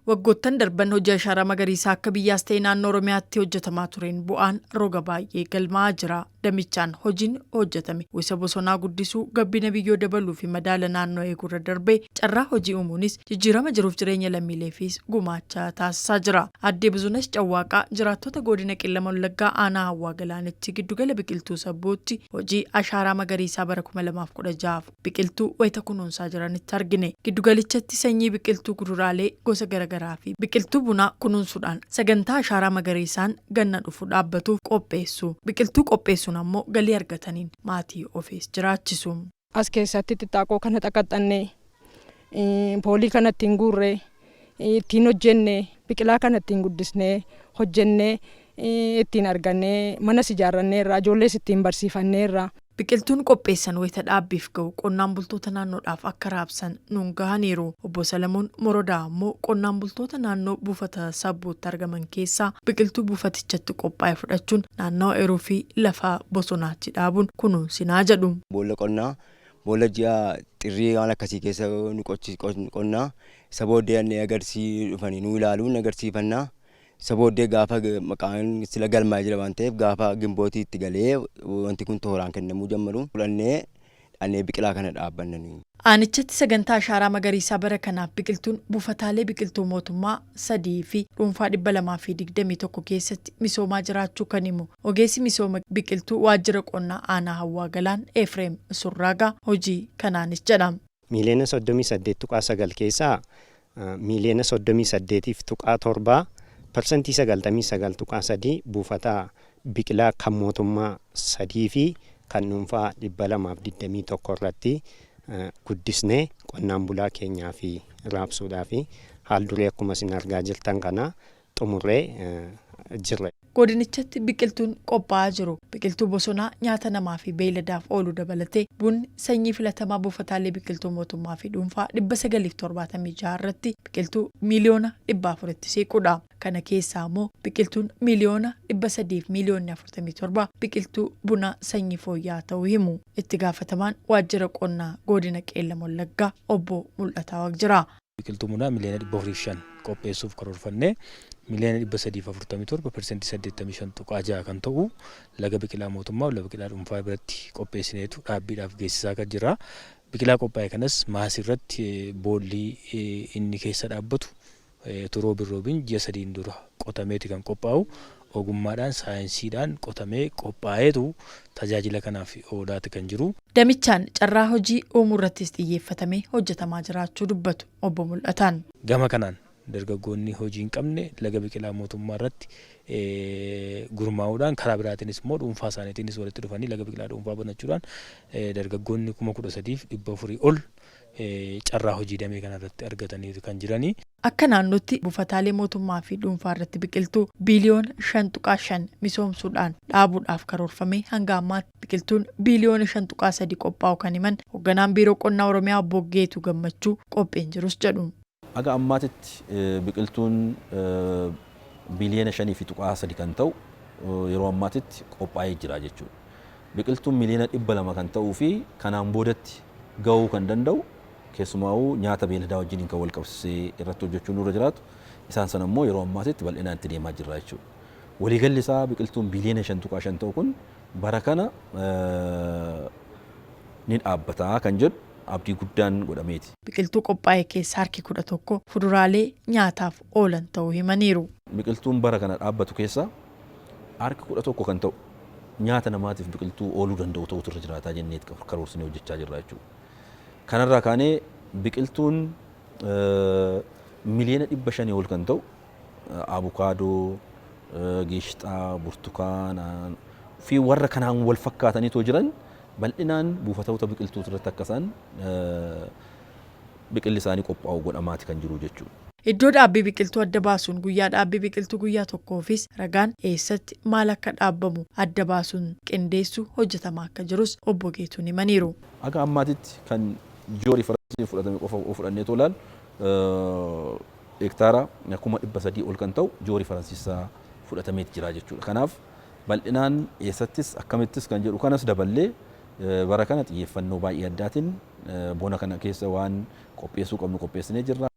Waggoottan darban hojii ashaaraa magariisaa akka biyyaas ta'e naannoo Oromiyaatti hojjetamaa tureen bu'aan roga baay'ee galmaa jira. Damichaan hojiin hojjetame uwwisa bosonaa guddisuu, gabbina biyyoo dabaluu fi madaala naannoo eegurra darbee carraa hojii uumuunis jijjiirama jiruuf jireenya lammiileefis gumaacha taasisaa jira. Addee Buzunesh Cawwaaqaa jiraattota godina Qellama Wallaggaa aanaa Hawwaa Galaanitti giddugala biqiltuu sabbootti hojii ashaaraa magariisaa bara 2016 biqiltuu wayita kunuunsaa jiranitti argine. Giddugalichatti sanyii biqiltuu kuduraalee gosa garaagaraa fi biqiltuu bunaa kunuunsuudhaan sagantaa ashaaraa magariisaan ganna dhufu dhaabbatuuf qopheessu. Biqiltuu qopheessuun ammoo galii argataniin maatii ofiis jiraachisu. As keessatti xixiqqoo kana xaqaxannee poolii kanatti hin guurree ittiin hojjennee biqilaa kanatti hin guddisnee hojjennee ittiin argannee manas ijaarranneerra ijoollees ittiin barsiifanneerra. Biqiltuun qopheessan wayita dhaabbiif ga'u qonnaan bultoota naannoodhaaf akka raabsan nuun gahaniiru. Obbo Salamuun Morodaa ammoo qonnaan bultoota naannoo buufata sabbootti argaman keessaa biqiltuu buufatichatti qophaa'e fudhachuun naannoo eeruu fi lafa bosonaatti dhaabuun kunuunsinaa jedhu. Boolla qonnaa boolla ji'a xirrii waan akkasii keessa nu qonnaa isa booddee agarsiisuu dhufanii nu ilaaluun agarsiifannaa. Sabooddee gaafa maqaan sila galmaa jira waan ta'eef gaafa gimbootii itti galee wanti kun tooraan kennamuu jalqabu fudhannee dhannee biqilaa kana dhaabbannanii. Aanichatti sagantaa ashaaraa magariisaa bara kanaaf biqiltuun buufataalee biqiltuu mootummaa 3 fi dhuunfaa 221 keessatti misoomaa jiraachuu kan himu ogeessi misooma biqiltuu waajjira qonnaa aanaa Hawwaa Galaan Efreem Surraagaa hojii kanaanis jedhama. Miiliyoona 38.9 keessaa miiliyoona 38.7 persentii 99.3 buufata biqilaa kan mootummaa 3 fi kan dhuunfaa 221 irratti guddisnee qonnaan bulaa keenyaa fi raabsuudhaa fi haal duree akkuma isin argaa jirtan kana xumurree jirra. Godinichatti biqiltuun qophaa'aa jiru. Biqiltuu bosonaa nyaata namaa fi beeyladaaf oolu dabalatee bunni sanyii filatamaa buufataalee biqiltuu mootummaa fi dhuunfaa 976 irratti biqiltuu miiliyoona 400 siquudha. Kana keessaa immoo biqiltuun miiliyoona 300 fi miiliyoonni 47 biqiltuu buna sanyii fooyya'aa ta'uu himu. Itti gaafatamaan waajjira qonnaa godina Qellama Wallaggaa obbo Mul'ataa Waaqjiraa. Biqiltuu bunaa miiliyoona 405 qopheessuuf karoorfannee miiliyoona 347 persentii 85.6 kan ta'u laga biqilaa mootummaa fi laga biqilaa dhuunfaa biratti qopheessineetu dhaabbiidhaaf geessisaa kan jira. Biqilaa qophaa'e kanas maasirratti boolli inni keessa dhaabbatu turoo birroobiin ji'a 3 dura qotameeti kan qophaa'u ogummaadhaan saayinsiidhaan qotamee qophaa'eetu tajaajila kanaaf oolaati kan jiru. Damichaan carraa hojii uumuu irrattis xiyyeeffatamee hojjetamaa jiraachuu dubbatu obbo Mul'ataan. Gama kanaan dargaggoonni hojii hin qabne laga biqilaa mootummaa irratti gurmaa'uudhaan karaa biraatiinis immoo dhuunfaa isaaniitiinis walitti dhufanii laga biqilaa dhuunfaa banachuudhaan dargaggoonni 13,400 ol carraa hojii damee kana irratti argatanii kan jiranii. Akka naannootti buufataalee mootummaa fi dhuunfaa irratti biqiltuu biiliyoona 5.5 misoomsuudhaan dhaabuudhaaf karoorfame hanga ammaatti biqiltuun biiliyoona 5.3 qophaa'u kan himan hoogganaan biiroo qonnaa Oromiyaa obbo Geetuu Gammachuu qophiin jirus jedhu. Aga ammaatitti biqiltuun biiliyoona 5.3 kan ta'u yeroo ammaatitti qophaa'ee jira jechuudha. Biqiltuun miiliyoona 200 kan ta'uu fi kanaan boodatti ga'uu kan danda'u keessumaa'uu nyaata beeladaa wajjin kan wal qabsiisee irratti hojjechuun nurra jiraatu isaan sana immoo yeroo ammaatitti bal'inaan itti deemaa jirra jechuudha. Waliigalli isaa biqiltuun biiliyoona 5.5 ta'u kun bara kana ni dhaabbataa kan jedhu abdii guddaan godhameeti. Biqiltuu qophaa'e keessa harki 11 fuduraalee nyaataaf oolan ta'uu himaniiru. Biqiltuun bara kana dhaabbatu keessa harki 11 kan ta'u nyaata namaatiif biqiltuu ooluu danda'u ta'utu irra jiraataa jennee karoorsinee hojjechaa jirra jechuudha. Kanarraa kaanee biqiltuun miiliyoona 500 ol kan ta'u abukaadoo, geeshixaa, burtukaana fi warra kanaan wal fakkaataniitoo jiran bal'inaan buufatoota biqiltuu irratti akka isaan biqilli isaanii qophaa'u godhamaati kan jiru jechuudha. Iddoo dhaabbii biqiltuu adda baasuun guyyaa dhaabbii biqiltuu guyyaa tokkoofis ragaan eessatti maal akka dhaabbamu adda baasuun qindeessu hojjetamaa akka jirus obbo Geetuun himaniiru. Akka ammaatitti kan ji'oo riifaransii fudhatame qofa fudhannee tolaan hektaara 300,000 ol kan ta'u ji'oo riifaransiisaa fudhatameet jira jechuudha. Kanaaf bal'inaan eessattis akkamittis kan jedhu kanas daballee bara kana xiyyeeffannoo baay'ee addaatiin bona kana keessa waan qopheessuu qabnu qopheessinee jirra.